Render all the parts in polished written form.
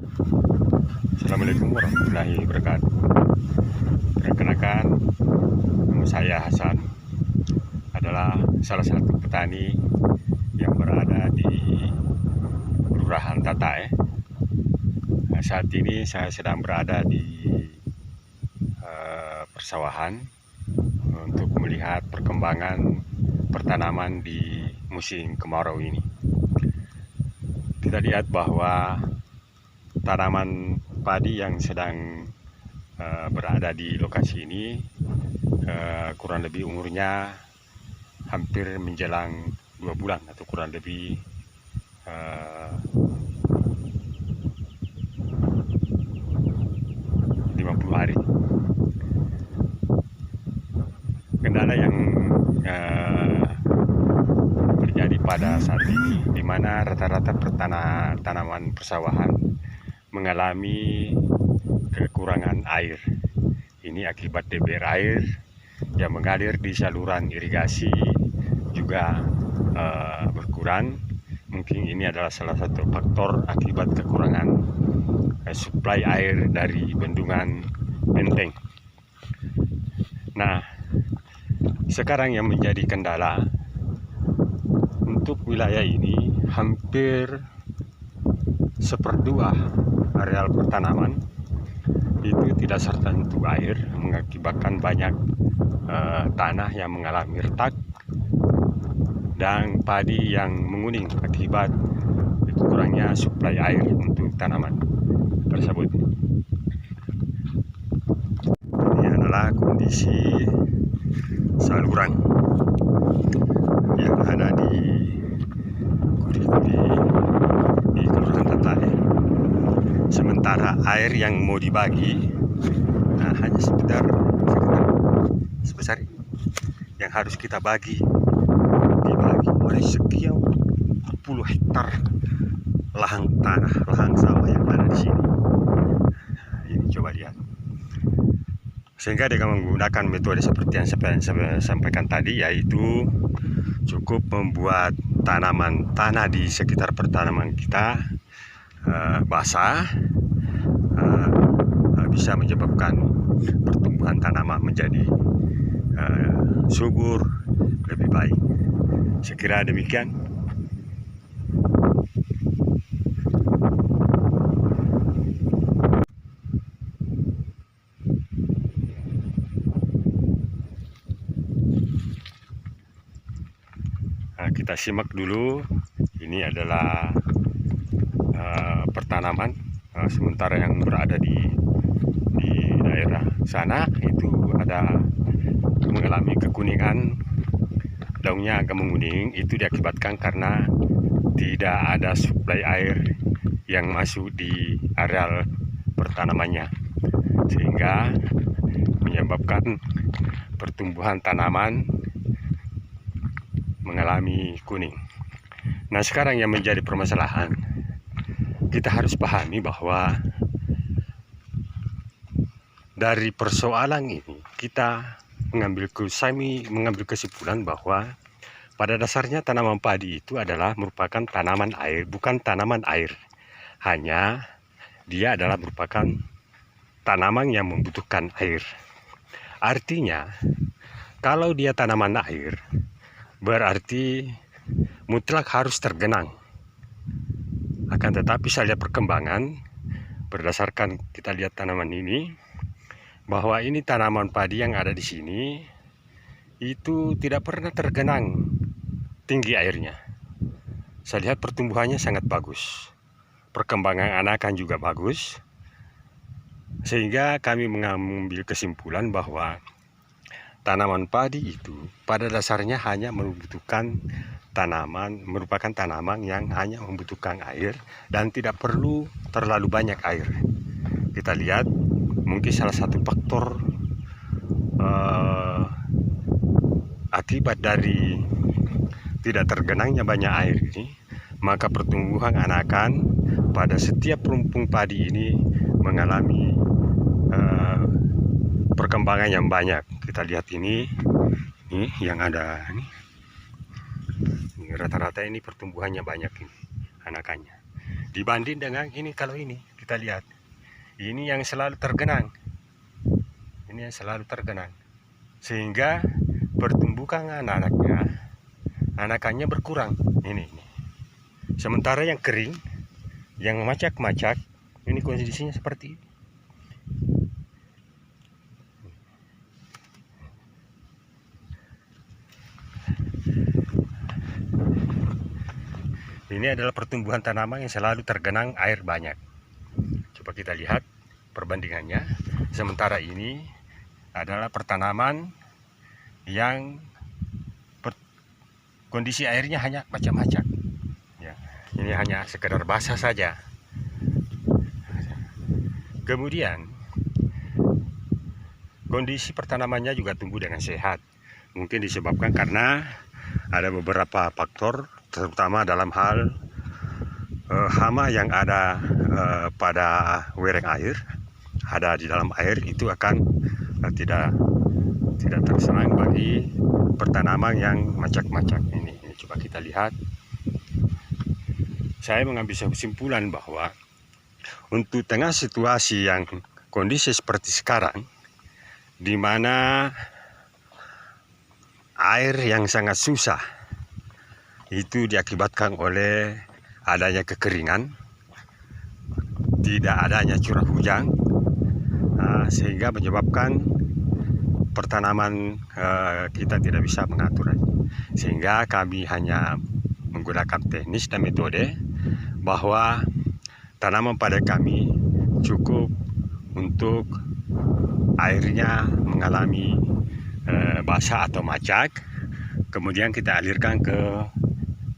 Assalamualaikum warahmatullahi wabarakatuh. Perkenalkan, nama saya Hasan, adalah salah satu petani yang berada di Kelurahan Tatae. Saat ini saya sedang berada di persawahan untuk melihat perkembangan pertanaman di musim kemarau ini. Kita lihat bahwa tanaman padi yang sedang berada di lokasi ini kurang lebih umurnya hampir menjelang 2 bulan atau kurang lebih 50 hari. Kendala yang terjadi pada saat ini, di mana rata-rata tanaman persawahan mengalami kekurangan air. Ini akibat debit air yang mengalir di saluran irigasi juga berkurang. Mungkin ini adalah salah satu faktor akibat kekurangan suplai air dari bendungan Menteng. Nah, sekarang yang menjadi kendala untuk wilayah ini, hampir 1/2 areal pertanaman itu tidak tersentuh air, mengakibatkan banyak tanah yang mengalami retak dan padi yang menguning akibat kurangnya suplai air untuk tanaman tersebut. Ini adalah kondisi saluran yang ada di Kelurahan Tatae. Sementara air yang mau dibagi hanya sebesar ini yang harus kita dibagi oleh sekian puluh hektar lahan tanah, lahan sawah yang ada di sini. Ini coba lihat. Sehingga dengan menggunakan metode seperti yang saya sampaikan tadi, yaitu cukup membuat tanah di sekitar pertanaman kita basah, bisa menyebabkan pertumbuhan tanaman menjadi subur, lebih baik. Saya kira demikian. Kita simak dulu. Ini adalah pertanaman sementara yang berada di daerah sana itu ada mengalami kekuningan, daunnya agak menguning. Itu diakibatkan karena tidak ada suplai air yang masuk di areal pertanamannya, sehingga menyebabkan pertumbuhan tanaman mengalami kuning. Nah, sekarang yang menjadi permasalahan, kita harus pahami bahwa dari persoalan ini kita mengambil kesimpulan bahwa pada dasarnya tanaman padi itu adalah merupakan tanaman air, bukan tanaman air. Hanya dia adalah merupakan tanaman yang membutuhkan air. Artinya, kalau dia tanaman air, berarti mutlak harus tergenang. Akan tetapi saya lihat perkembangan berdasarkan kita lihat tanaman ini, bahwa ini tanaman padi yang ada di sini itu tidak pernah tergenang tinggi airnya. Saya lihat pertumbuhannya sangat bagus, perkembangan anakan juga bagus, sehingga kami mengambil kesimpulan bahwa tanaman padi itu pada dasarnya hanya merupakan tanaman yang hanya membutuhkan air dan tidak perlu terlalu banyak air. Kita lihat mungkin salah satu faktor akibat dari tidak tergenangnya banyak air ini, maka pertumbuhan anakan pada setiap rumpun padi ini mengalami perkembangan yang banyak. Kita lihat ini yang ada ini rata-rata ini pertumbuhannya banyak ini anakannya. Dibanding dengan ini, kalau ini kita kita lihat. Ini yang selalu tergenang. Ini yang selalu tergenang. Sehingga pertumbuhan anakannya berkurang. Ini. Sementara yang kering, yang macak-macak, ini kondisinya seperti ini. Ini adalah pertumbuhan tanaman yang selalu tergenang air banyak. Coba kita lihat perbandingannya. Sementara ini adalah pertanaman yang kondisi airnya hanya macam-macam. Ya, ini hanya sekedar basah saja. Kemudian kondisi pertanamannya juga tumbuh dengan sehat. Mungkin disebabkan karena ada beberapa faktor, terutama dalam hal hama yang ada pada lereng air, ada di dalam air, itu akan tidak terserang bagi pertanaman yang macak-macak ini. Coba kita lihat. Saya mengambil kesimpulan bahwa untuk tengah situasi yang kondisi seperti sekarang, di mana air yang sangat susah itu diakibatkan oleh adanya kekeringan, tidak adanya curah hujan, sehingga menyebabkan pertanaman kita tidak bisa mengatur. Sehingga kami hanya menggunakan teknis dan metode bahwa tanaman pada kami cukup untuk airnya mengalami basah atau macak, kemudian kita alirkan ke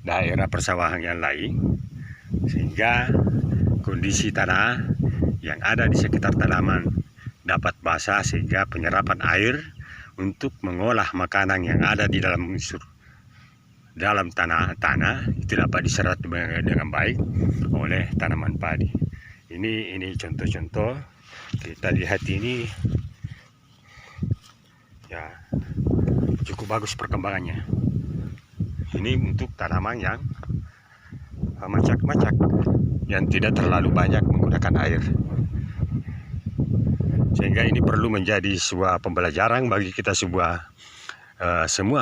daerah persawahan yang lain, sehingga kondisi tanah yang ada di sekitar tanaman dapat basah, sehingga penyerapan air untuk mengolah makanan yang ada di dalam unsur dalam tanah itu dapat diserap dengan baik oleh tanaman padi. Ini contoh-contoh. Kita lihat ini, ya, cukup bagus perkembangannya. Ini untuk tanaman yang macak-macak, yang tidak terlalu banyak menggunakan air. Sehingga ini perlu menjadi sebuah pembelajaran bagi kita semua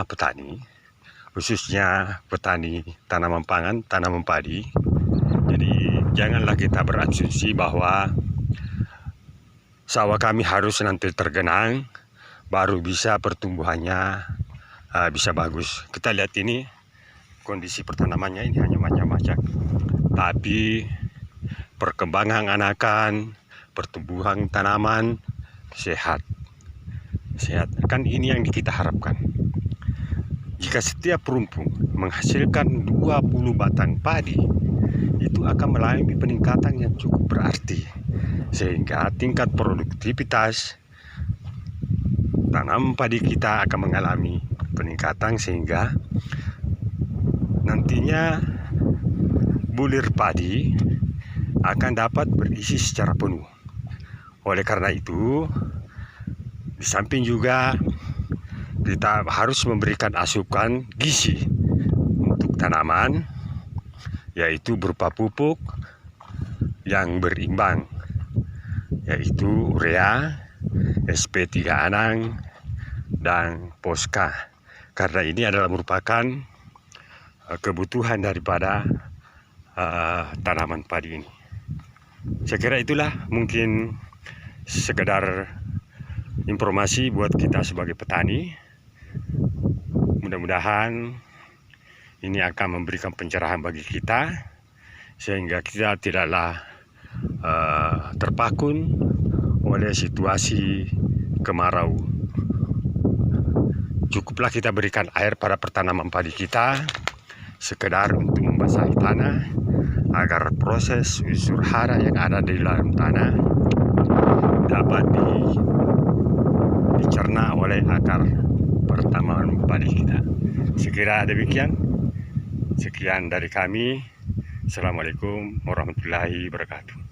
petani, khususnya petani tanaman pangan, tanaman padi. Jadi janganlah kita berasumsi bahwa sawah kami harus nanti tergenang baru bisa pertumbuhannya bisa bagus. Kita lihat ini kondisi pertanamannya, ini hanya macam-macam, tapi perkembangan anakan, pertumbuhan tanaman sehat. Kan ini yang kita harapkan. Jika setiap rumpun menghasilkan 20 batang padi, itu akan mengalami peningkatan yang cukup berarti, sehingga tingkat produktivitas tanam padi kita akan mengalami peningkatan, sehingga nantinya bulir padi akan dapat berisi secara penuh. Oleh karena itu, di samping juga kita harus memberikan asupan gizi untuk tanaman, yaitu berupa pupuk yang berimbang, yaitu urea, SP3 Anang, dan Poska. Karena ini adalah merupakan kebutuhan daripada tanaman padi ini. Saya kira itulah mungkin sekedar informasi buat kita sebagai petani. Mudah-mudahan ini akan memberikan pencerahan bagi kita, sehingga kita tidaklah terpakun oleh situasi kemarau. Cukuplah kita berikan air pada pertanaman padi kita, sekedar untuk membasahi tanah, agar proses unsur hara yang ada di dalam tanah dapat dicerna oleh akar pertanaman padi kita. Sekira demikian. Sekian dari kami. Assalamualaikum warahmatullahi wabarakatuh.